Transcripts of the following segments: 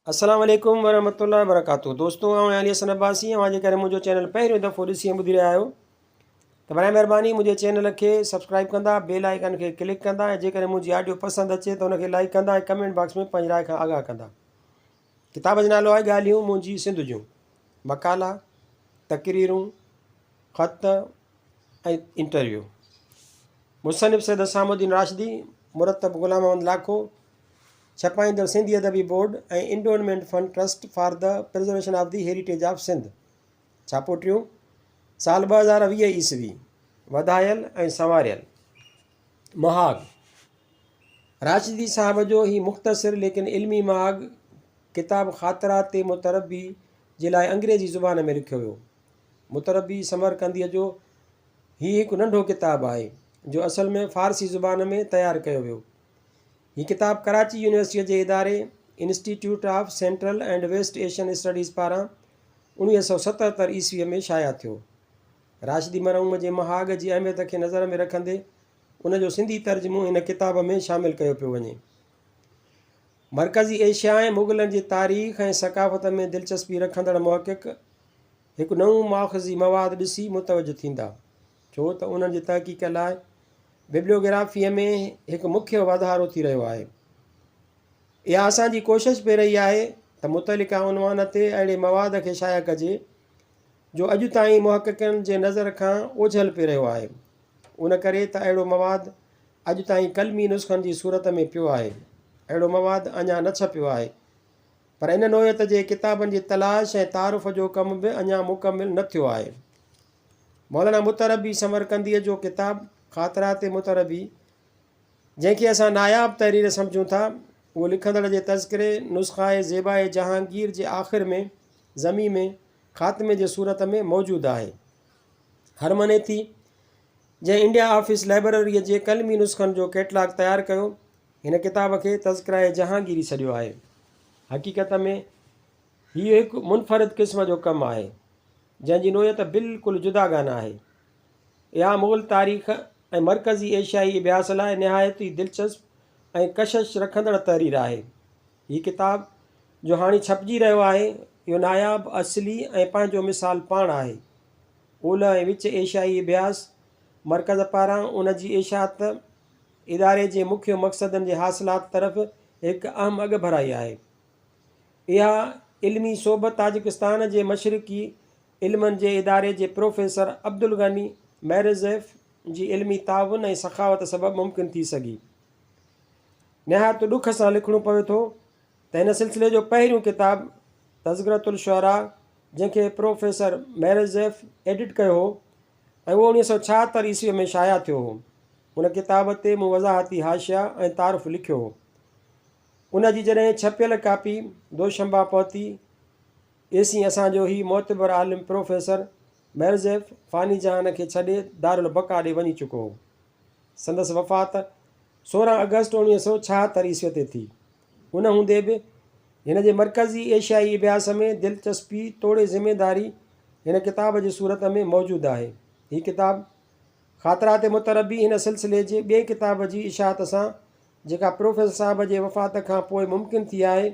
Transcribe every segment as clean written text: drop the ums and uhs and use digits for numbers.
अस्सलाम वालेकुम वरहमतुल्लाहि वबरकातुहू। दोस्तों आउं अली हसन अब्बासी ऐं जेकॾहिं मुंहिंजो चैनल पहिरियों दफ़ो ॾिसी ऐं ॿुधी रहिया आहियो त बराए महिरबानी मुंहिंजे चैनल खे सब्सक्राइब कंदा, बेल आइकन खे क्लिक कंदा ऐं जेकॾहिं मुंहिंजी ऑडियो पसंदि अचे त उनखे लाइक कंदा ऐं कमेंट बॉक्स में पंहिंजी राय खां आगाह कंदा। किताब जो नालो आहे ॻाल्हियूं मुंहिंजी सिंध जूं। मकाला, तक़रीरूं, ख़त ऐं इंटरव्यू। मुसनिफ़ सैयद असामुद्दीन राशिदी, मुरतब ग़ुलाम अहमद लाखो, छपाईंदड़ सिंधी अदबी बोर्ड ऐं endowment fund trust for the preservation of the heritage of Sindh. छापोटियूं साल 2020 ईस्वी। वधायल ऐं संवारियल। महाग राशिदी साहब जो ही मुख़्तसिर लेकिन इल्मी महाग किताब ख़ातिरात मुतरबी जे लाइ अंग्रेज़ी ज़ुबान में लिखियो वियो। मुतरबी समरकंदीअ जो ही हिकु नंढो किताबु आहे जो असल में फ़ारसी ज़ुबान में तयारु कयो वियो। हीअ किताब कराची यूनिवर्सिटीअ जे इदारे institute of central and west Asian studies पारां 1977 ईस्वीअ में शाया थियो। राशिदी मरहूम जे महाग जी अहमियत खे नज़र में रखंदे उनजो सिंधी तर्जुमो हिन किताब में शामिलु कयो पियो वञे। मरकज़ी एशिया ऐं मुग़लनि जी तारीख़ ऐं सक़ाफ़त में दिलचस्पी रखंदड़ मुहक़िक़ हिकु नओं माख़ज़ी मवाद ॾिसी मुतवजो थींदा, छो त उन्हनि जी तहक़ीक़ लाइ बिब्लियोग्राफ़ीअ में हिकु मुख्य वाधारो थी रहियो आहे। इहा असांजी कोशिशि पई रही आहे त मुतलिका उनवान ते अहिड़े मवाद खे शाया कजे जो अॼु ताईं मुहक़िक़नि जे नज़र खां ओझल पियो रहियो आहे। उन करे त अहिड़ो मवाद अॼु ताईं कलमी नुस्ख़नि जी सूरत में पियो आहे। अहिड़ो मवाद अञा न छपियो आहे, पर इन नोयत जे किताबनि जी तलाश ऐं तारुफ़ जो कमु बि अञा मुकमिल न थियो आहे। मौलाना मुतरबी समरकंदीअ जो किताबु ख़ातिरात मुतरबी, जंहिंखे असां नायाब तहरीर सम्झूं था, उहो लिखंदड़ जे तज़किरे नुस्ख़ाए ज़ेबाए जहांगीर जे आख़िर में ज़मी में ख़ात्मे जे सूरत में मौजूदु आहे। हरमने थी जंहिं इंडिया ऑफिस लाइब्रेरीअ जे कलमी नुस्ख़नि जो कैटलॉग तयारु कयो, हिन किताब खे तज़किराए जहांगीरी सॾियो आहे। हक़ीक़त में हीउ हिकु मुनफ़रिद क़िस्म जो कमु आहे जंहिंजी नोयत बिल्कुलु जुदागाना आहे। इहा मुग़ल तारीख़ ऐं मरकज़ी एशियाई इतिहास लाइ निहायत ई दिलचस्प ऐं कशिश रखंदड़ तहरीर आहे। हीअ किताब जो हाणे छपिजी रहियो आहे, इहो नायाब, असली ऐं पंहिंजो मिसाल पाण आहे। ओलह ऐं विच एशियाई इतिहास मरकज़ पारां उन जी इशात इदारे जे मुख्य मक़सदनि जे हासिलात तरफ़ हिकु अहम अॻभराई आहे। इहा इल्मी सोबत ताजिकिस्तान जे मशरिक़ी इल्मनि जे इदारे जे प्रोफेसर अब्दुल गनी मैरज़ेफ जी इल्मी ताउन ऐं सखावत सबबि मुमकिन थी सघी। निहायत ॾुख सां लिखिणो पवे थो त हिन सिलसिले जो पहिरियों किताबु तज़किरतुल शुअरा, जंहिंखे प्रोफेसर मैरज़ेफ एडिट कयो हो ऐं उहो 1976 ईस्वीअ में शाया थियो हो, उन किताब ते मूं वज़ाहती हाशिया ऐं तारुफ़ लिखियो हो। उन जी जॾहिं छपियल कापी दोशंबा पहुती, एसी असांजो ही मोतबर आलिम प्रोफेसर मैरज़ेफ फ़ानी जहान खे छॾे दारुल बका ॾे वञी चुको हो। संदसि वफ़ात 16 अगस्त 1976 ईस्वीअ ते थी। उन हूंदे बि हिन जे मरकज़ी एशियाई इतिहास में दिलचस्पी तोड़े ज़िमेदारी हिन किताब जी सूरत में मौजूदु आहे। हीअ किताबु ख़ातिरात मुतरबी हिन सिलसिले जे ॿिए किताब जी इशात सां, जेका प्रोफेसर साहब जे वफ़ात खां पोइ मुमकिन थी आहे,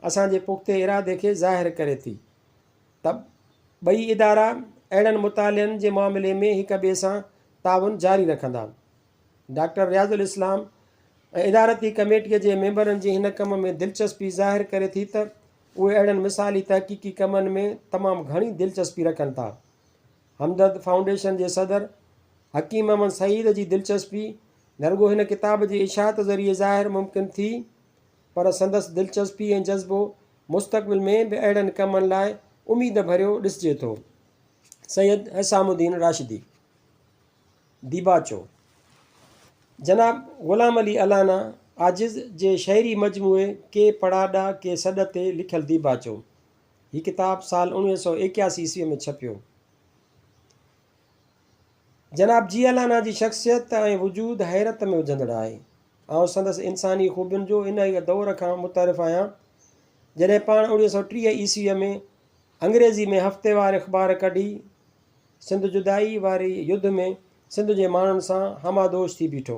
असांजे पुख़्ते इरादे खे ज़ाहिर करे थी त ॿई इदारा अहिड़नि मुतालनि जे मामले में हिक ॿिए सां ताउन जारी रखंदा। डॉक्टर रियाज़ुल इस्लाम ऐं इदारती कमेटीअ जे मेंबरनि जी हिन कम में दिलचस्पी ज़ाहिर करे थी त उहे अहिड़नि मिसाली तहक़ीक़ी कमनि में तमामु घणी दिलचस्पी रखनि था। हमदर्द फाउंडेशन जे सदर हकीम अहमद सईद जी दिलचस्पी न रुॻो हिन किताब जी इशात ज़रिए ज़ाहिर मुमकिन थी, पर संदसि दिलचस्पी ऐं जज़्बो मुस्तक़बिल में बि अहिड़नि कमनि लाइ उमीद भरियो ॾिसिजे थो। सैयद असामुद्दीन राशिदी। दीबाचो जनाब ग़ुलाम अली अलाना आजिज़ जे शहरी मजमूए के पढ़ाॾा के सॾ ते लिखियल दीबाचो। हीअ किताब साल 1981 ईस्वीअ में छपियो। जनाब जी अलाना जी शख़्सियत ऐं वजूद हैरत में विझंदड़ आहे। ऐं संदसि इंसानी ख़ूबियुनि जो इन ई दौर खां मुतारिफ़ आहियां जॾहिं पाण 1930 ईस्वीअ में अंग्रेज़ी में हफ़्तेवार अख़बार कढी सिंध जुदाई वारी युद्ध में सिंध जे माण्हुनि सां हमादोश थी बीठो।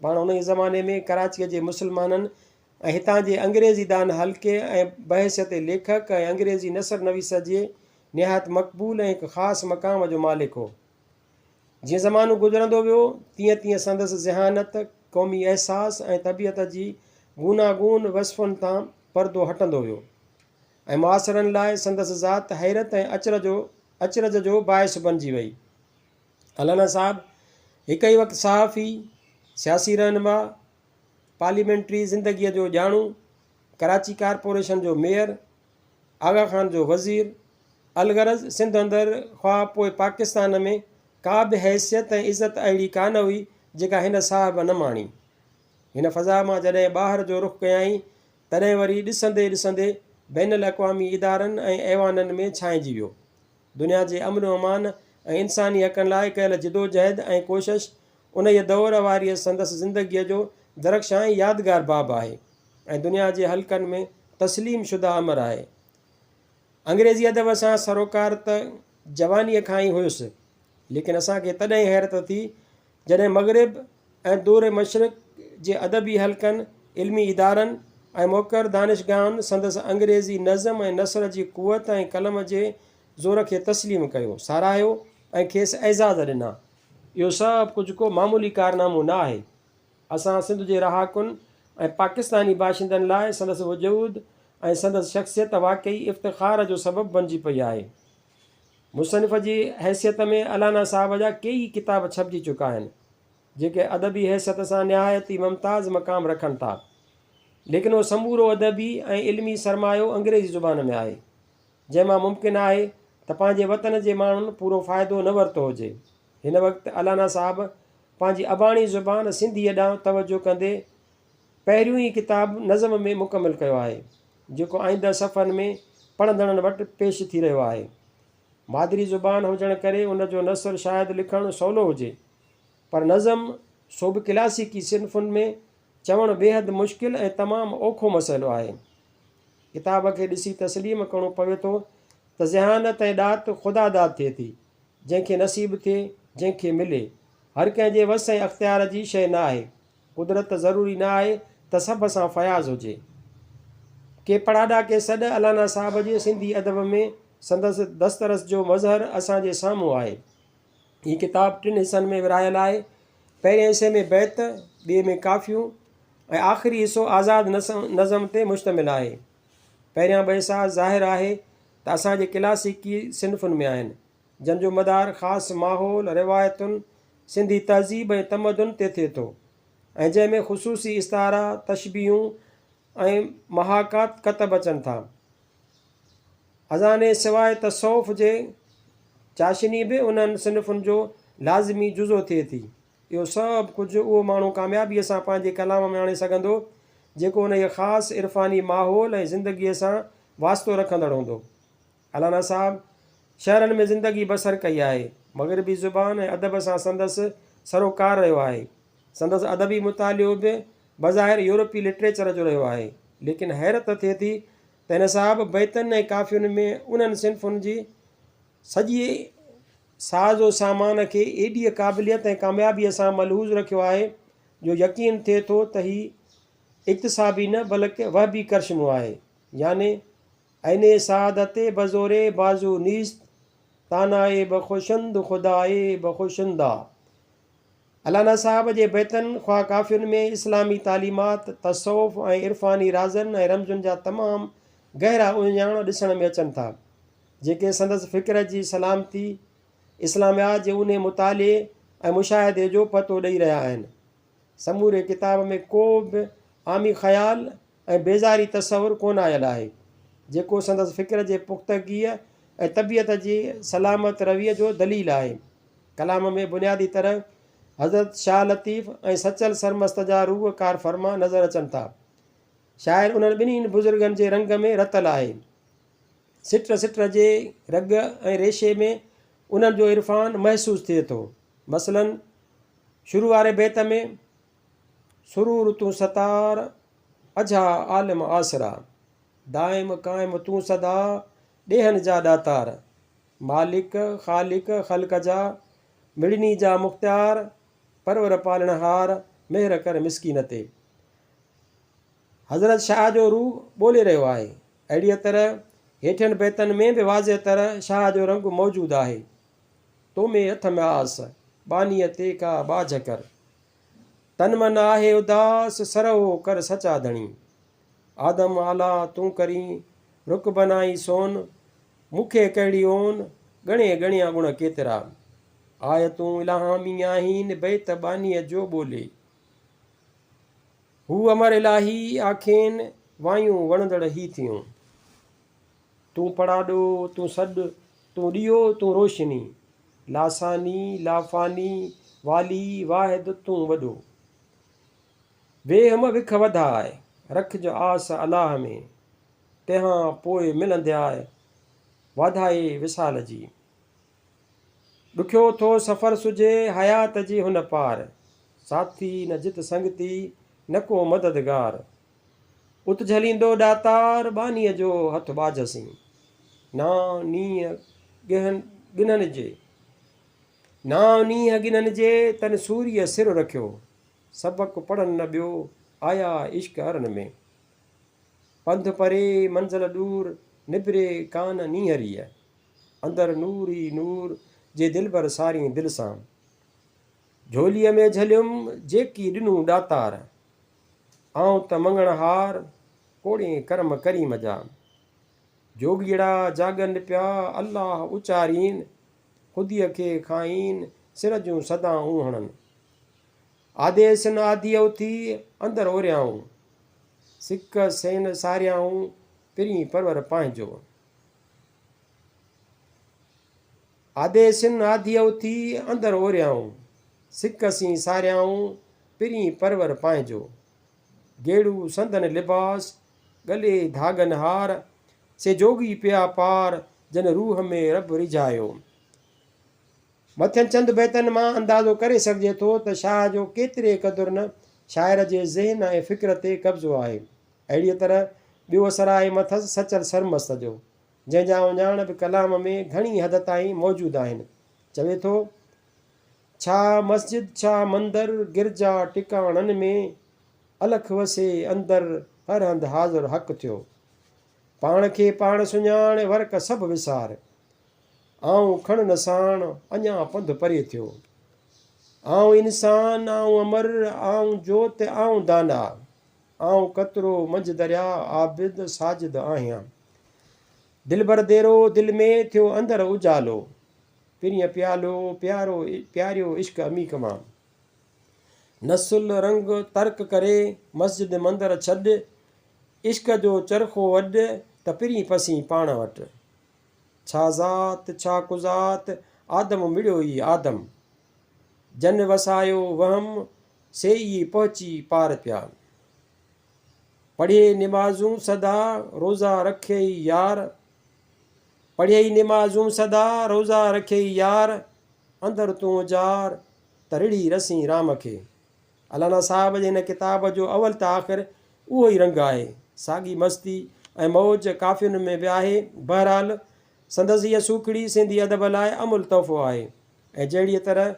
पाण उन ई ज़माने में कराचीअ जे मुस्लमाननि ऐं हितां जे अंग्रेज़ी दान हल्के ऐं बहसियत लेखक ऐं अंग्रेज़ी नसर नवीस जे निहायत मक़बूल ऐं हिकु ख़ासि मक़ाम जो मालिक हो। जीअं ज़मानो गुज़रंदो वियो तीअं तीअं संदसि ज़हानत, क़ौमी अहसास ऐं तबियत जी गूनागून वसफ़ुनि तां परदो हटंदो वियो ऐं मुआसिरनि लाइ संदसि ज़ात हैरत ऐं अचरज जो बाहिस बणिजी वई। अलाना साहब हिकु ई वक़्तु सहाफ़ी, सियासी रहनुमा, पार्लियामेंट्री ज़िंदगीअ जो ॼाणू, कराची कारपोरेशन जो मेयर, आगा ख़ान जो वज़ीर, अलगरज़ सिंध अंदरि ख़्वाह पोइ पाकिस्तान में का बि हैसियत ऐं इज़त अहिड़ी कान हुई जेका हिन साहिब न माणी। हिन फ़ज़ा मां जॾहिं ॿाहिरि जो रुख़ कयाई तॾहिं वरी ॾिसंदे ॾिसंदे बैनुल अक़वामी इदारनि ऐं ऐवाननि में छांइजी वियो। दुनिया जे अमन अमान ऐं इंसानी हक़नि लाइ कयल जिदोजहद ऐं कोशिश उन ई दौर वारीअ संदसि ज़िंदगीअ जो दरख़्शां यादगार बाब आहे ऐं दुनिया जे हल्कनि में तस्लीम शुदा अमर आहे। अंग्रेज़ी अदब सां सरोकार त जवानीअ खां ई हुयुसि, लेकिन असांखे तॾहिं हैरत थी जॾहिं मग़रिब ऐं दूर मशरिक़ जे अदबी हल्कनि, इल्मी इदारनि ऐं मोकर दानिशगाहनि संदसि अंग्रेज़ी नज़म ऐं नसर जी क़ुवत ऐं कलम जे ज़ोर खे तस्लीम कयो, साराहियो ऐं खेसि एज़ाज़ ॾिना। इहो सभु कुझु को मामूली कारनामो न आहे। असां सिंध जे रहाकुनि ऐं पाकिस्तानी बाशिंदनि लाइ संदसि वजूद ऐं संदसि शख़्सियत वाक़ई इफ़्तिख़ार जो सबबु बणिजी पई आहे। मुसनिफ़ जी हैसियत में अलाना साहब जा कई किताब छपिजी चुका आहिनि जेके अदबी हैसियत सां निहायत ई मुमताज़ मक़ाम रखनि था, लेकिन उहो समूरो अदबी ऐं इल्मी सरमायो अंग्रेज़ी ज़ुबान में आहे, जंहिंमां मुमकिन आहे त पंहिंजे वतन जे माण्हुनि पूरो फ़ाइदो न वरितो हुजे। हिन वक़्तु अलाना साहब पंहिंजी अबाणी ज़ुबान सिंधीअ ॾांहुं तवजो कंदे पहिरियों ई किताबु नज़म में मुकमिल कयो आहे, जेको आईंदह सफ़रनि में पढ़ंदड़नि वटि पेश थी रहियो आहे। मादरी ज़ुबान हुजण करे उनजो नसर शायदि लिखणु सवलो हुजे, पर नज़म सो बि क्लासिकी सिन्फ़ुनि में चवणु बेहदि मुश्किल ऐं तमामु ओखो मसइलो आहे। किताब खे ॾिसी तस्लीम करिणो पवे थो त ज़हानत ऐं ॾात ख़ुदा दाद थिए थी, जंहिंखे नसीबु थिए, जंहिंखे मिले, हर कंहिंजे वस ऐं अख़्तियार जी शइ न आहे। कुदरत ज़रूरी न आहे त सभ सां फ़याज़ हुजे। के पढ़ाॾा के सॾ अलाना साहब जे सिंधी अदब में संदसि दस्तरस जो मज़हर असांजे साम्हूं आहे। हीअ किताबु 3 हिसनि में विरहायल आहे। पहिरें हिसे में बैत, ॿिए में काफ़ियूं ऐं आख़िरी हिसो आज़ादु नज़म ते मुश्तमिल आहे। पहिरियां 2 हिसा ज़ाहिर आहे त असांजे क्लासिकी सिन्फ़ुनि में आहिनि, जंहिंजो मदार ख़ासि माहौल, रिवायतुनि, सिंधी तहज़ीब ऐं तमदुन ते थिए थो ऐं जंहिंमें ख़ुसूसी इस्तारा, तशबीहूं ऐं महाकात कतब अचनि था। अज़ाने सवाइ तसौफ़ जे चाशनी बि उन्हनि सिन्फ़ुनि जो लाज़िमी जुज़ो थिए थी। इहो सभु कुझु उहो माण्हू कामयाबीअ सां पंहिंजे कलाम में आणे सघंदो जेको उन जे ख़ासि इरफ़ानी माहौल ऐं ज़िंदगीअ सां वास्तो रखंदड़ हूंदो। अलाना साहब शहरनि में ज़िंदगी बसर कई आहे, मग़रिबी ज़ुबान ऐं अदब सां संदसि सरोकार रहियो आहे। संदसि अदबी मुतालियो बि बज़ाहिर यूरोपी लिटरेचर जो रहियो आहे, लेकिन हैरत थिए थी त हिन साहब बैतनि ऐं काफ़ियुनि में उन्हनि सिन्फ़ुनि जी सॼी साज़ो सामान खे एॾी क़ाबिलियत ऐं कामयाबीअ सां मलहूज़ रखियो आहे जो यकीन थिए थो त हीउ इक़्तिसाबी न बल्कि वहबी करशमो आहे। याने ऐने सादते बज़ोरे बाज़ू नीस्त तानाए बख़ुशंद खुदाए बख़ुशंदा। अलाना साहब जे बैतनि ख़्वाह काफ़ियुनि में इस्लामी तालीमात, तसौफ़ ऐं इरफ़ानी राज़नि ऐं रमज़ुनि जा तमामु गहरा उञाण ॾिसण में अचनि था, जेके संदसि फ़िक्र जी सलामती, इस्लामियात जे उन मुताले ऐं मुशाहिदे जो पतो ॾेई रहिया आहिनि। समूरे किताब में को बि आमी ख़्याल ऐं बेज़ारी तसवुरु कोन आयल आहे, जेको संदसि फ़िक्र जे पुख़्तगीअ ऐं तबियत जी सलामत रवीअ जो दलील आहे। कलाम में बुनियादी तरह हज़रत शाह लतीफ़ ऐं सचल सरमस्त जा रूह कार फ़रमा नज़र अचनि था। शाइर उन्हनि ॿिन्हिनि बुज़ुर्गनि जे रंग में रतल आहे। सिट जे रग ऐं रेशे में उन्हनि जो इरफ़ान महसूसु थिए थो। मसलन शुरू वारे बैत में सुरूर तूं सतार अझा आलिम आसरा, दाइम क़ाइम तूं सदा ॾेहनि जा ॾातार, मालिक ख़ालिक ख़ल्क़ जा मिड़नी जा मुख़्तियार, परवर पालणहार, मेहर कर मिसकीन ते। हज़रत शाह जो रूह ॿोले रहियो आहे। अहिड़ीअ तरह हेठियनि बैतनि में बि वाज़े तरह शाह जो रंग मौजूदु आहे। तो में हथ में आस बानीअ ते का बाझ कर, तन मन आहे उदास सरहो कर सचा धणी। आदम आला तूं करी रुक बनाई सोन, मूंखे कहिड़ी ओन गणे गणिया गुण केतिरा। आय तूं इलाहामी आहीन बैत बानीअ जो ॿोले, हू अमर इलाही आखेन वायूं वणंदड़ ही थियूं। तूं पड़ाॾो तूं सॾु तूं ॾियो तूं रोशनी, लासानी लाफानी वाली वाहिद तूं वॾो। वेहम विख वधाए रखिजो आस अलाह में, तंहिंखां पोइ मिलंदियाए वाधाए विसाल जी। ॾुखियो थो सफ़र सुझे हयात जी हुन पार, साथी न जित संगती न को मददगार। उत झलींदो ॾातार बानीअ जो हथ ॿाझसीं, ना नींहं गिननि जे तन सूर्य सिर रखियो। सबक पढ़नि न ॿियो आया इश्क अरन में, पंध परे मंज़िल दूर निबिरे कान नीहरीअ। अंदरि नूर ई नूर जे दिल भर सारी दिलि सां, झोलीअ में झलियुमि जेकी ॾिनूं ॾातार। आऊं त मंगणहार कोड़े कर्म करीम जा, जोगीड़ा जागनि पिया अल्लाह उचारीन। ख़ुदीअ खे खाईन सिर जूं सदा हणनि, आदेसन आदीअ उथी अंदरि ओरियाऊं। सिक सेन सारियाऊं पिरी परवर पंहिंजो, आदेसिन आदीअ उथी अंदरि ओरियाऊं। सिक सी सारियाऊं पिरी परवर पंहिंजो। गेड़ू संदन लिबास गले धागन हार, से जोगी पिया पार जन रूह में रब रिझायो। मथियनि चंद बैतनि मां अंदाज़ो करे सघिजे थो त शाह जो केतिरे क़दुरु न शाइर जे ज़हन ऐं फ़िक्र ते कब्ज़ो आहे। अहिड़ीअ तरह ॿियो असरु आहे मथसि सचल सरमस्त जो, जंहिंजा उञाण बि कलाम में घणी हद ताईं मौजूदु आहिनि। चवे थो, छा मस्जिद छा मंदर गिरजा टिकाणनि में, अलख वसे अंदरि हर हंधि हाज़ुर हक़ थियो। पाण खे पाण सुञाण वर्क सभु विसार, आऊं खण न साण अञा पंधु परे थियो। आऊं इंसान आऊं अमर आऊं जोत आऊं दाना, आऊं कतरो मंझि दरिया आबिद साजिद आहियां। दिल भर देरो दिल में थियो अंदरि उजालो, पिरीअ प्यालो प्यारियो इश्क अमीक मां। नसुल रंग तर्क करे मस्जिद मंदर छॾ, इश्क जो चरखो वॾ त पिरी पसी पाण वटि। छा ज़ात छा कुज़ात आदम मिड़ियो ई आदम, जन वसायो वहम से ई पहुची पार पिया। पढ़े निमाज़ूं सदा रोज़ा रखे यार, पढ़े निमाज़ूं सदा रोज़ा रखे यार। अंदरि तूं जार त रिढ़ी रसी राम खे। अलाना साहब जे हिन किताब जो अवल त आख़िर उहो ई रंग आहे। साॻी मस्ती ऐं मौज काफ़ियुनि में बि आहे। बहरहाल संदसि हीअ सूखड़ी सिंधी अदब लाइ अमुल तोहफ़ो आहे, ऐं जहिड़ीअ तरह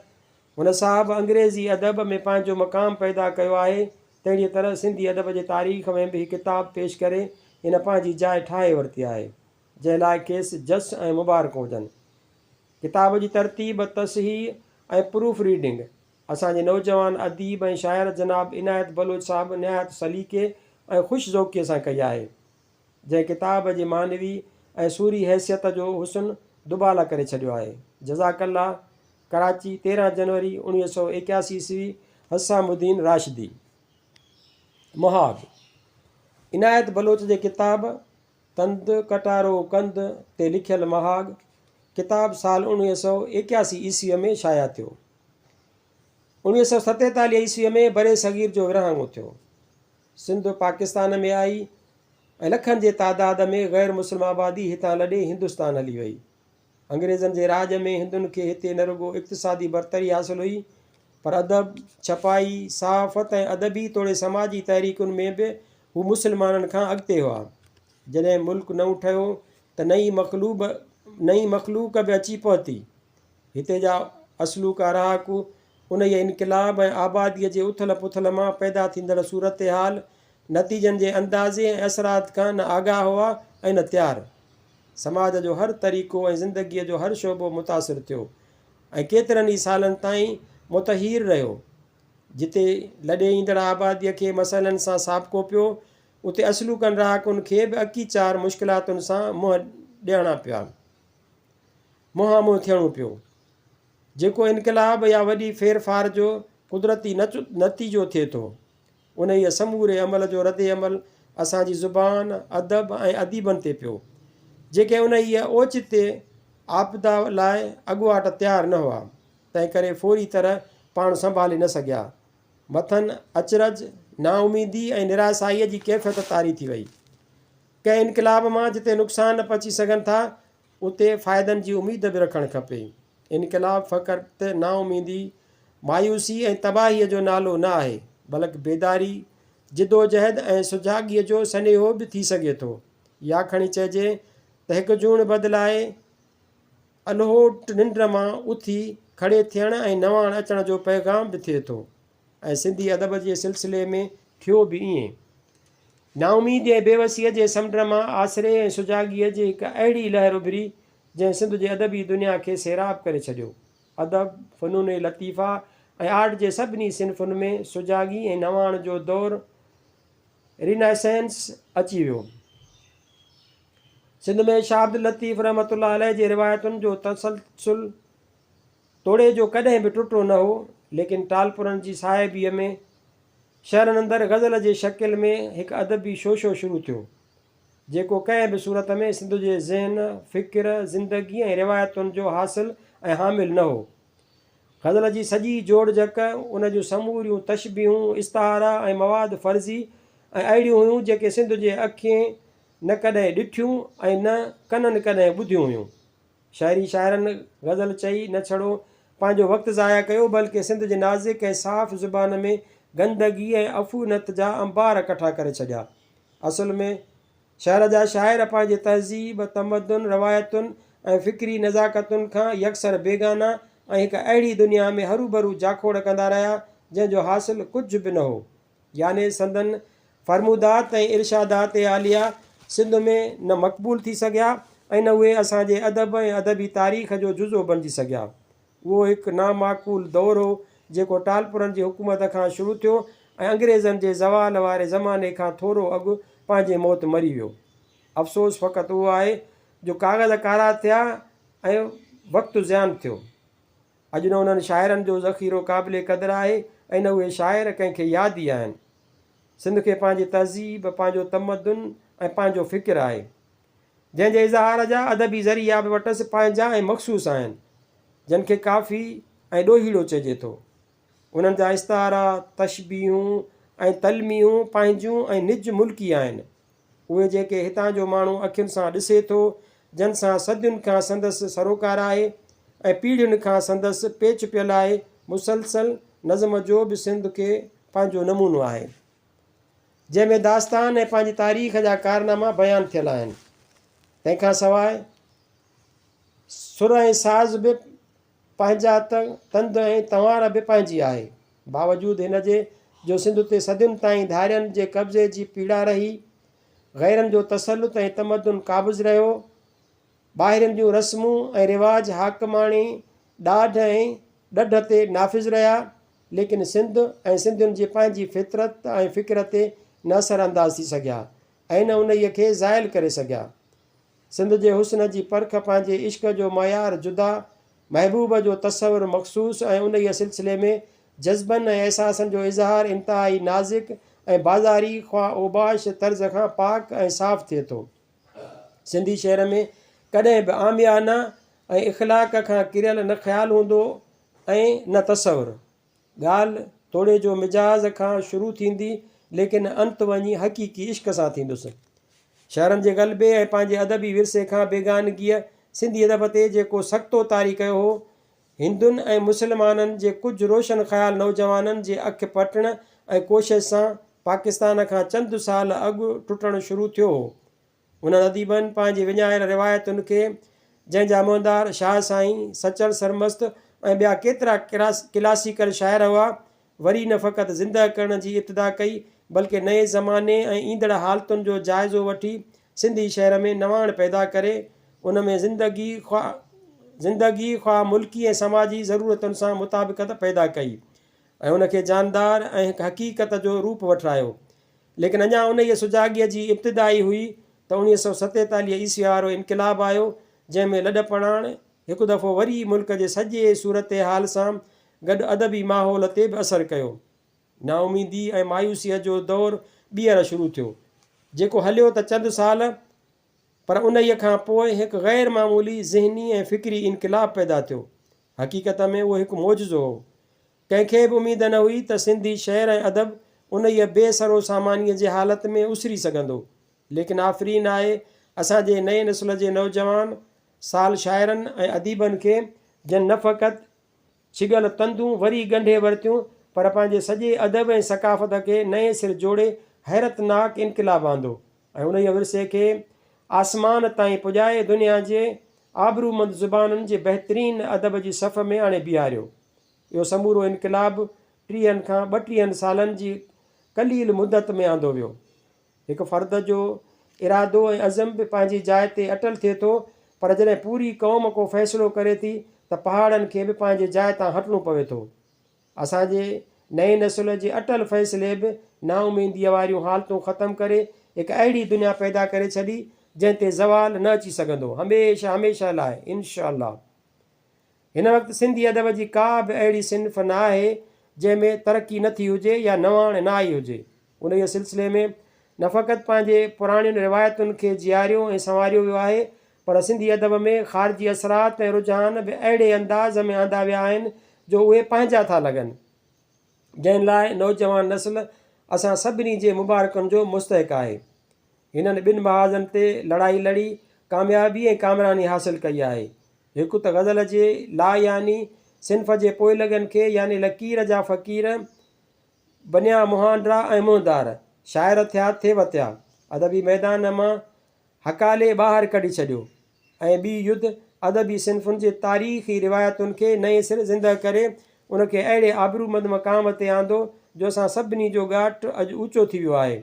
हुन साहब अंग्रेज़ी अदब में पंहिंजो मक़ाम पैदा कयो आहे, तहिड़ीअ तरह सिंधी अदब जे तारीख़ में बि किताब पेश करे हिन पंहिंजी जाइ ठाहे वरिती आहे, जंहिं लाइ खेसि जस ऐं मुबारक हुजनि। किताब जी तरतीब तसहीह ऐं प्रूफ रीडिंग असांजे नौजवान अदीब ऐं शाइर जनाब इनायत बलोच साहब निहायत सलीक़े ऐं ख़ुशि ज़ौक़ीअ सां कई आहे, जंहिं किताब जे मानवी ऐं सूरी हैसियत जो हुस्न दुबाला करे छॾियो आहे। जज़ाकल्ला। कराची 13 जनवरी 1981 ईस्वी। हसामुद्दीन राशिदी। मुहाब इनायत बलोच जे किताब तंद कटारो कंद ते लिखियल महाग किताब साल 1981 ईस्वीअ में शाया थियो। 1947 ईस्वीअ में बरे सगीर जो विरहाङो थियो। सिंध पाकिस्तान में आई ऐं लखनि जे तादाद में ग़ैर मुस्लिम आबादी हितां लॾे हिंदुस्तान हली वई। अंग्रेज़नि जे राज में हिंदुनि खे हिते न रुगो इक़्तिसादी बरतरी हासिल हुई, पर अदब छपाई सहाफ़त ऐं अदबी तोड़े समाजी तहरीकुनि में बि हू मुस्लमाननि खां अॻिते हुआ। जॾहिं मुल्क नओं ठहियो त नई मख़लूक बि अची पहुती। हिते जा असलूका रहाकू उन ई इनक़लाब ऐं आबादीअ जे उथल पुथल मां पैदा थींदड़ सूरत हाल नतीजनि जे अंदाज़े ऐं असरात खां न आगाह हुआ ऐं न तयारु। समाज जो हर तरीक़ो ऐं ज़िंदगीअ जो हर शोबो मुतासिरु थियो ऐं केतिरनि ई सालनि ताईं मुतहीर रहियो। जिते लॾे ईंदड़ आबादीअ खे मसइलनि सां साबिको पियो, उते असलूकनि रहाकुनि खे बि अकीचार मुश्किलातुनि सां ॾियणा पिया, मुंहां थियणो पियो। जेको इनक़लाब या वॾी फेरफार जो कुदरती नतीजो थिए थो, उन ई समूरे अमल जो रद्द अमल असांजी ज़ुबान, अदब ऐं अदीबनि ते पियो, जेके उन ई ओचिते आपदा लाइ अॻुवाट तयारु न हुआ, तंहिं करे फौरी तरह पाण संभाले न सघिया। मथनि अचरज, नाउमीदी ऐं निराशाईअ जी कैफ़ियत तारी थी वई। कंहिं इनक़लाब मां जिते नुक़सान न पची सघनि था, उते फ़ाइदनि जी उमेद बि रखणु खपे। इनक़लाब फ़क़ति नाउमीदी, मायूसी ऐं तबाहीअ जो नालो न आहे, बल्कि बेदारी, जिदोजहद ऐं सुजाॻीअ जो सनेहो बि थी सघे थो। या खणी चइजे त हिकु जूण बदिलाए अलोट निंड मां उथी खड़े थियण ऐं नवाण अचण जो पैगाम बि थिए थो। ऐं सिंधी अदब जे सिलसिले में थियो बि ईअं। नाउमीद ऐं बेवसीअ जे समुंड मां आसिरे ऐं सुजाॻीअ जी हिकु अहिड़ी लहर उभिरी, जंहिं सिंध जे अदबी दुनिया खे सैराब करे छॾियो। अदब, फ़नून लतीफ़ा ऐं आर्ट जे सभिनी सिन्फ़ुनि में सुजाॻी ऐं नवाण जो दौरु रिनासेंस अची वियो। सिंध में शाह अब्दुल लतीफ़ रहमतुल्लाह अलैह जे रिवायतुनि जो तसलसुल तोड़े जो कॾहिं बि टुटो न हो, लेकिन टालपुरनि जी साहिबीअ में शहरनि अंदरि ग़ज़ल जे शकिल में हिकु अदबी शोशो शुरू थियो, जेको कंहिं बि सूरत में सिंध जे ज़हन, फ़िक्र, ज़िंदगी ऐं रिवायतुनि जो हासिल ऐं हामिल न हो। ग़ज़ल जी सॼी जोड़जक, उन जूं समूरियूं तशबीहूं, इस्तारा ऐं मवाद फ़र्ज़ी ऐं अहिड़ियूं हुयूं जेके सिंध जे अखियूं न कॾहिं ॾिठियूं ऐं न कननि कॾहिं ॿुधियूं हुयूं। शाइरी शाइरनि ग़ज़ल चई न छड़ो पंहिंजो वक़्तु ज़ाया कयो, बल्कि सिंध जे नाज़िक ऐं साफ़ ज़ुबान में गंदगी ऐं अफ़ूनत जा अंबार इकट्ठा करे छॾिया। असुल में शहर जा शाइर पंहिंजे तहज़ीब, तमदुन, रवायतुनि ऐं फ़िक्री नज़ाकतुनि खां यकसर बेगाना ऐं हिकु अहिड़ी दुनिया में हरू भरू जाखोड़ कंदा रहिया, जंहिंजो हासिल कुझु बि न हो। याने संदन फ़रमूदात ऐं इरशादात आलिया सिंध में न मक़बूल थी सघिया ऐं न उहे असांजे अदब ऐं अदबी तारीख़ जो जुज़ो बणिजी सघिया। उहो हिकु नामाकूल दौरु हो, जेको टालपुरनि जी हुकूमत खां शुरू थियो ऐं अंग्रेज़नि जे ज़वाल वारे ज़माने खां थोरो अॻु पंहिंजे मौत मरी वियो। अफ़सोस फ़क़ति उहो आहे जो काग़ज़ कारा थिया ऐं वक़्तु ज़ियान थियो। अॼु न उन्हनि शाइरनि जो ज़ख़ीरो क़ाबिले क़दुरु आहे ऐं न उहे शाइर कंहिंखे यादि ई आहिनि। सिंध खे पंहिंजी तहज़ीब, पंहिंजो तमदुन ऐं पंहिंजो फ़िक्र आहे, जंहिंजे इज़हार जा अदबी ज़रिया बि वटसि पंहिंजा ऐं मख़सूस आहिनि, जिन खे काफ़ी ऐं ॾोहीड़ो चइजे थो। उन्हनि जा इस्तारा, तशबीहूं ऐं तलमियूं पंहिंजूं ऐं निज मुल्की आहिनि। उहे जेके हितां जो माण्हू अखियुनि सां ॾिसे थो, जिन सां सदियुनि खां संदसि सरोकार आहे ऐं पीढ़ियुनि खां संदसि पेच पियल आहे, मुसलसल नज़म जो बि सिंध खे पंहिंजो नमूनो आहे, जंहिंमें दास्तान ऐं पंहिंजी तारीख़ जा कारनामा बयानु थियल आहिनि। तंहिंखां सवाइ सुर ऐं साज़ बि पंहिंजा तंद ऐं तंवार बि पंहिंजी आहे। बावजूदि हिन जे जो सिंध ते सदियुनि ताईं धारियनि जे कब्ज़े जी पीड़ा रही, ग़ैरनि जो तसलुत ऐं तमदुन क़ाबिज़ रहियो, ॿाहिरियुनि जूं रस्मूं ऐं रिवाज हाकमाणी ॾाढ ऐं ॾढ ते नाफ़िज़ रहिया, लेकिन सिंध ऐं सिंधियुनि जी पंहिंजी फितरत ऐं फ़िक्र ते न असरअंदाज़ थी सघिया ऐं न उन खे ज़ाइल करे सघिया। सिंध जे हुस्न जी परख पंहिंजे इश्क जो मयार जुदा, महबूब जो तसवुरु मख़सूस ऐं उन ई सिलसिले में जज़्बनि ऐं अहसासनि जो इज़हार इंतिहाई नाज़िक ऐं बाज़ारी ख़्वाह ओबाश तर्ज़ खां पाक ऐं साफ़ थिए थो। सिंधी शहर में कॾहिं बि आमियाना ऐं इख़लाक़ खां किरियल न ख़्यालु हूंदो ऐं न तसवुरु। ॻाल्हि तोड़े जो मिजाज़ खां शुरू थींदी, लेकिन अंत वञी हक़ीक़ी इश्क सां थींदुसि। शहरनि जे ग़लबे ऐं पंहिंजे अदबी विरसे खां बेगानगीअ सिंधी अदब ते जेको सख़्तो तारी कयो हो, हिंदुनि ऐं मुस्लमाननि जे कुझु रोशन ख़्याल नौजवाननि जे अखि पटण ऐं कोशिश सां पाकिस्तान खां चंद साल अॻु टुटणु शुरू थियो हो। उन्हनि अदीबनि पंहिंजी विञायल रिवायतुनि खे, जंहिंजा मुहदार शाह साईं, सचल सरमस्त ऐं ॿिया केतिरा क्लासिकल शाइर हुआ, वरी न फ़क़ति ज़िंदह करण जी इब्तिदा कई, बल्कि नए ज़माने ऐं ईंदड़ हालतुनि जो जाइज़ो वठी सिंधी शहर में नवाण पैदा करे उन में ज़िंदगी ख़्वाह मुल्की ऐं समाजी ज़रूरतुनि सां मुताबिक़त पैदा कई ऐं उनखे जानदार ऐं हिकु हक़ीक़त जो रूप वठायो। लेकिन अञा उन जी सुजाॻीअ जी इब्तिदाई हुई त 1947 ईस्वी वारो इनक़िलाब आयो, जंहिंमें लॾपणाण हिकु दफ़ो वरी मुल्क जे सॼे सूरत हाल सां गॾु अदबी माहौल ते बि असरु कयो। नाउमीदी ऐं मायूसीअ जो दौरु ॿीहर शुरू थियो, जेको हलियो त चंद साल, पर उन खां पोइ हिकु ग़ैर मामूली ज़हनी ऐं फ़िक्री इनक़िलाब पैदा थियो। हक़ीक़त में उहो हिकु मौजज़ो हो। कंहिंखे बि उमेद न हुई त सिंधी शहर ऐं अदब उन बेसरो सामानीअ जे हालत में उसरी सघंदो। लेकिन आफ़रीन आहे असांजे नए नस्ल जे नौजवान साल शाइरनि ऐं अदीबनि खे, जन न फ़क़ति छिगल तंदूं वरी ॻंढे वरितियूं, पर पंहिंजे सॼे अदब ऐं सक़ाफ़त खे नए सिर जोड़े हैरतनाक इनक़िलाब आंदो ऐं उन विरसे खे आसमान ताईं पुॼाए दुनिया जे आबरूमंद ज़ुबानुनि जे बहितरीन अदब जी सफ़ में आणे बीहारियो। इहो समूरो इनक़िलाब 30 खां 32 सालनि जी कलील मुदत में आंदो वियो। हिकु फ़र्द जो इरादो ऐं अज़म बि पंहिंजी जाइ ते अटल थिए थो, पर जॾहिं पूरी क़ौम को फ़ैसिलो करे थी त पहाड़नि खे बि पंहिंजे जाइ तां हटिणो पवे थो। असांजे नए नस्ल जे अटल फ़ैसिले बि नाउमीदीअ वारियूं हालतूं ख़तमु करे हिकु अहिड़ी दुनिया पैदा करे छॾी जंहिं ते ज़वाल न अची सघंदो, हमेशह हमेशह लाइ इंशाअल्लाह। हिन वक़्तु सिंधी अदब जी का बि अहिड़ी सिन्फ़ न आहे जंहिंमें तरक़ी न थी हुजे या नवाण न आई हुजे। उन जे सिलसिले में न फ़क़ति पंहिंजे पुराणियुनि रिवायतुनि खे जीआरियो ऐं संवारियो वियो आहे, पर सिंधी अदब में ख़ारिजी असरात ऐं रुझान बि अहिड़े अंदाज़ में आंदा विया आहिनि जो उहे पंहिंजा था लॻनि, जंहिं लाइ नौजवान नस्ल असां सभिनी जे मुबारकनि जो मुस्तहिक़ आहे। हिननि ॿिनि महाज़नि ते लड़ाई लड़ी कामयाबी ऐं कामरानी हासिलु कई आहे। हिकु त ग़ज़ल जे ला यानी सिन्फ़ जे पोइलॻनि खे यानी लकीर जा फ़क़ीर बनिया मुहांडरा ऐं मुहदार शाइर थिया थे वतिया, अदबी मैदान मां हकाले ॿाहिरि कढी छॾियो, ऐं ॿी युद्ध अदबी सिन्फ़ुनि जे तारीख़ी रिवायतुनि खे नए सिर ज़िंदह करे उनखे अहिड़े आबरूमंद मक़ाम ते आंदो जो असां सभिनी जो ॻाठ अॼु ऊचो थी वियो आहे।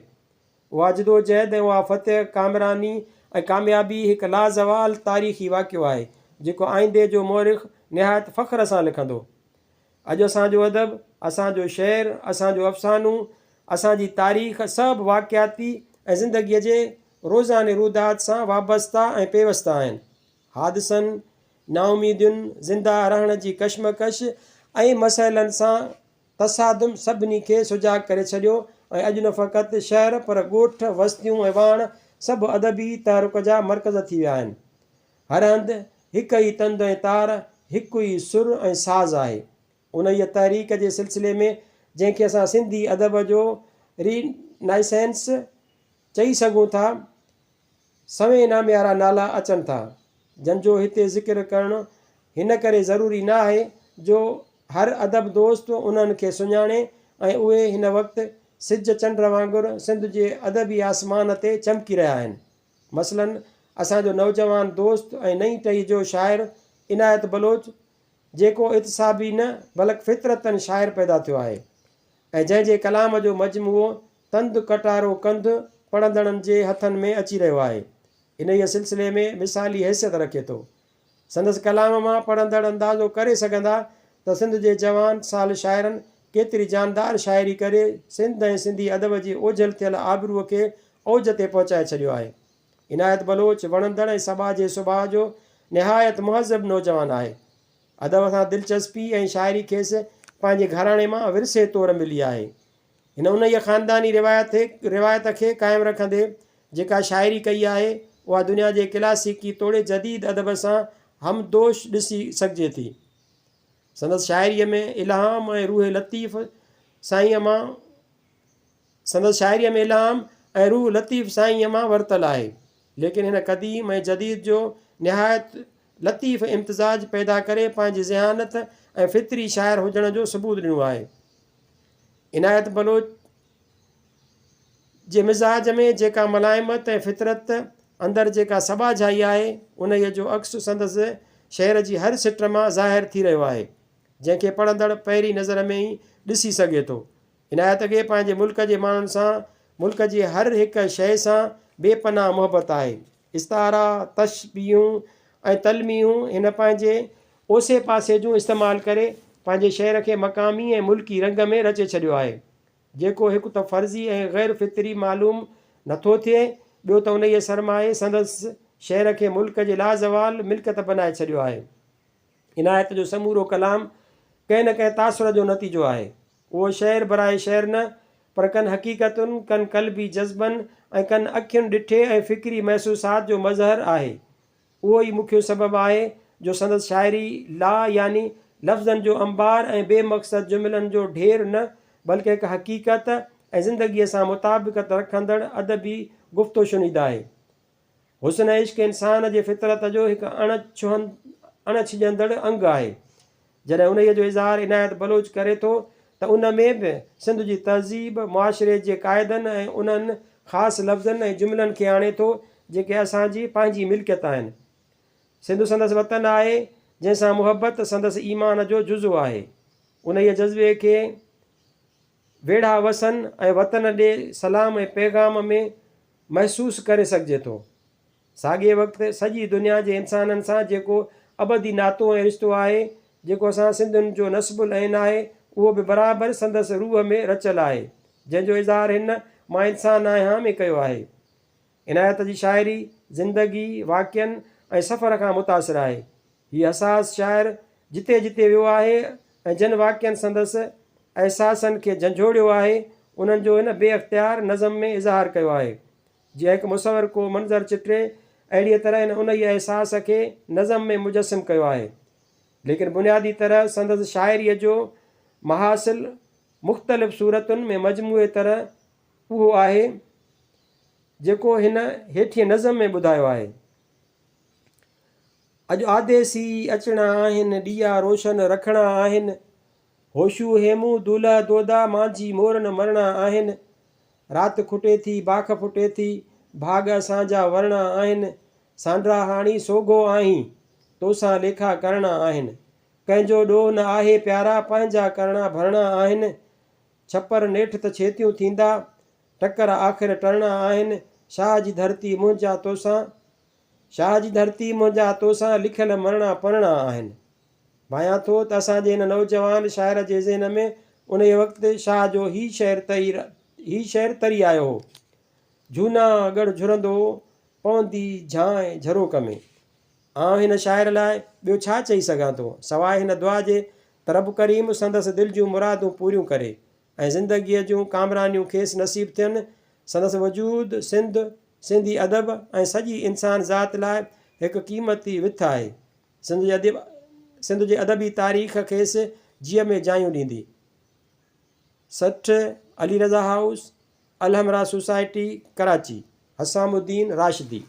उहा जदोजहद ऐं उहा फ़तह, कामरानी ऐं कामयाबी हिकु लाज़वाल तारीख़ी वाक़ियो आहे जेको आईंदे जो मोरिख़ निहायत फ़ख़्र सां लिखंदो। अॼु असांजो अदब, असांजो शहर, असांजो अफ़सानू, असांजी तारीख़ सभु वाक़ियाती ऐं ज़िंदगीअ जे रोज़ाने रुदात सां वाबस्ता ऐं पेवस्ता आहिनि। हादिसनि, नाउमीदियुनि, ज़िंदा रहण जी कशमकश ऐं मसइलनि सां तसादुम सभिनी खे सुजाॻ करे छॾियो ऐं अॼु न फ़क़ति शहर पर ॻोठ, वस्तियूं ऐं वाण सभु अदबी तहरुक जा मर्कज़ थी विया आहिनि। हर हंधि हिकु ई तंद ऐं तार, हिकु ई सुर ऐं साज़ आहे। उन ई तहरीक जे सिलसिले में जंहिंखे असां सिंधी अदब जो रीनाइसेंस चई सघूं था, सवें नामे वारा नाला अचनि था, जंहिंजो हिते ज़िक्र करणु हिन करे ज़रूरी न आहे जो हर अदब दोस्त उन्हनि खे सुञाणे ऐं उहे हिन वक़्तु सिज चंड वांगुरु सिंध जे अदबी आसमान ते चमकी रहिया आहिनि। मसलन असांजो नौजवान दोस्त ऐं नई टही जो शाइर इनायत बलोच, जेको इतिसाबी न बल्कि फितरतन शाइर पैदा थियो आहे ऐं जंहिंजे कलाम जो मजमूओ तंद कटारो कंध पढ़ंदड़नि जे हथनि में अची रहियो आहे। इन ई सिलसिले में मिसाली हैसियत रखे थो। संदसि कलाम मां पढ़ंदड़ अंदाज़ो करे सघंदा त सिंध जे जवान साल शाइरनि केतिरी जानदार शाइरी करे सिंध ऐं सिंधी अदब जी ओझल थियल आबरूअ खे ओज ते पहुचाए छॾियो आहे। इनायत बलोच वणंदड़ ऐं सबा जे सुभाउ जो निहायत मुहज़ब नौजवान आहे। अदब सां दिलचस्पी ऐं शाइरी खेसि पंहिंजे घराणे मां विरसे तौरु मिली आहे। हिन उन ई ख़ानदानी रिवायत खे क़ाइमु रखंदे जेका शाइरी कई आहे उहा दुनिया जे क्लासिकी तोड़े जदीद अदब सां हमदोश ॾिसी सघिजे थी। संदसि शाइरीअ में इल्हाम ऐं रूह लतीफ़ साईंअ मां वरितलु आहे, लेकिन हिन क़दीम ऐं जदीद जो निहायत लतीफ़ इम्तिज़ाज पैदा करे पंहिंजी ज़हानत ऐं फितरी शाइर हुजण जो सबूत ॾिनो आहे। इनायत बलोच जे मिज़ाज में जेका मलाइमत ऐं फितरत अंदरि जेका सबाझाई आहे उन जो अक्स संदसि शहर जी हर सिट मां ज़ाहिर थी रहियो आहे, जंहिंखे पढ़ंदड़ पहिरीं नज़र में ई ॾिसी सघे थो। इनायत खे पंहिंजे मुल्क जे माण्हुनि सां, मुल्क जी हर हिकु शइ सां बेपनाह मुहबत आहे। इस्तारा, तशबीहूं ऐं तलमीहूं हिन पंहिंजे ओसे पासे जूं इस्तेमालु करे पंहिंजे शहर खे मक़ामी ऐं मुल्की रंग में रचे छॾियो आहे, जेको हिकु त फ़र्ज़ी ऐं ग़ैर फितरी मालूम नथो थिए, ॿियो त उन जे सरमाए संदसि शहर खे मुल्क जे लाज़वाल मिल्कियत बनाए छॾियो आहे। इनायत जो समूरो कलाम कंहिं न कंहिं तासुर जो नतीजो आहे। उहो शहर बराए शहर न, पर कनि हक़ीक़तुनि, कनि क़ल्बी जज़्बनि ऐं कनि अखियुनि ॾिठे ऐं फ़िक्री महसूसात जो मज़हर आहे। उहो ई मुख्य सबबु आहे जो संदसि शाइरी ला यानी लफ़्ज़नि जो अंबार ऐं बेमक़सद जुमिलनि जो ढेर न, बल्कि हिकु हक़ीक़त ऐं ज़िंदगीअ सां मुताबिक़त रखंदड़ अदबी गुफ़्तो शुनीदा आहे। हुस्न इश्क़ इंसान जे फितरत जो हिकु अणछिजंदड़ अंग आहे। जॾहिं उन जो इज़हार इनायत बलोच करे थो त उन में बि सिंध जी तहज़ीब, मुआशिरे जे क़ाइदनि ऐं उन्हनि ख़ासि लफ़्ज़नि ऐं जुमिलनि खे आणे थो जेके असांजी पंहिंजी मिल्कियत आहिनि। सिंध संदसि वतन आहे जंहिंसां मुहबत संदसि ईमान जो जुज़ो आहे। उन जे जज़्बे खे वेढ़ा वसन ऐं वतन ॾे सलाम ऐं पैगाम में महसूसु करे सघिजे थो। साॻिए वक़्तु सॼी दुनिया जे इंसाननि सां जेको अबदी नातो ऐं रिश्तो आहे, जेको असां सिंधियुनि जो नस्बुल ऐन आहे, उहो बि बराबरि संदसि रूह में रचियलु आहे, जंहिंजो इज़हार हिन मां इंसान आहियां में कयो आहे। इनायत जी शाइरी ज़िंदगी, वाक़िअनि ऐं सफ़र खां मुतासिर आहे। हीअ हसास शाइर जिते जिते वियो आहे ऐं जिन वाक़िअनि संदसि अहसासनि खे झंझोड़ियो आहे, उन्हनि जो हिन बेअख़्तियार नज़म में इज़हार कयो आहे। जीअं हिकु मुसवर को मंज़र चिटे, अहिड़ीअ तरह हिन उन ई अहसास खे नज़म में मुजस्सिम कयो आहे। लेकिन बुनियादी तरह संदसि शाइरीअ जो महासिल मुख़्तलिफ़ सूरतुनि में मजमूए तरह उहो आहे जेको हिन हेठिए नज़म में ॿुधायो आहे। अॼु आदेसी अचणा आहिनि, ॾीआ रोशन रखणा आहिनि, होशू हेमू दूल्हा दोदा मांझी मोरन मरणा आहिनि, राति खुटे थी बाख फुटे थी भाग असांजा वरणा आहिनि, सांड्रा हाणी सोघो आहीं तोसां लेखा करणा आहिनि, कंहिंजो ॾोह न आहे प्यारा पंहिंजा करणा भरणा आहिनि, छपर नेठि त छेतियूं थींदा टकर आख़िर टरणा आहिनि, शाह जी धरती मुंहिंजा तोसां, शाह जी धरती मुंहिंजा तोसां लिखियल मरणा पढ़णा आहिनि। भायां थो त असांजे हिन नौजवान शाइर जे ज़हन में उन वक़्तु शाह जो ही शहर तरी आयो हो। जूनागढ़ झुरंदो पवंदी झांइ झरोक में। आउं हिन शाइर लाइ ॿियो छा चई सघां थो सवाइ हिन दुआ जे त रब करीम संदसि दिलि जूं मुरादूं पूरियूं करे ऐं ज़िंदगीअ जूं कामरानियूं खेसि नसीब थियनि। संदसि वजूद सिंधी अदब ऐं सॼी इंसान ज़ात लाइ हिकु क़ीमती विथ आहे। सिंध जे अदबी तारीख़ खेसि जीअ में जायूं ॾींदी। 60 अली रज़ा हाउस, अलहमरा सोसाइटी, कराची। हसामुद्दीन राशिदी।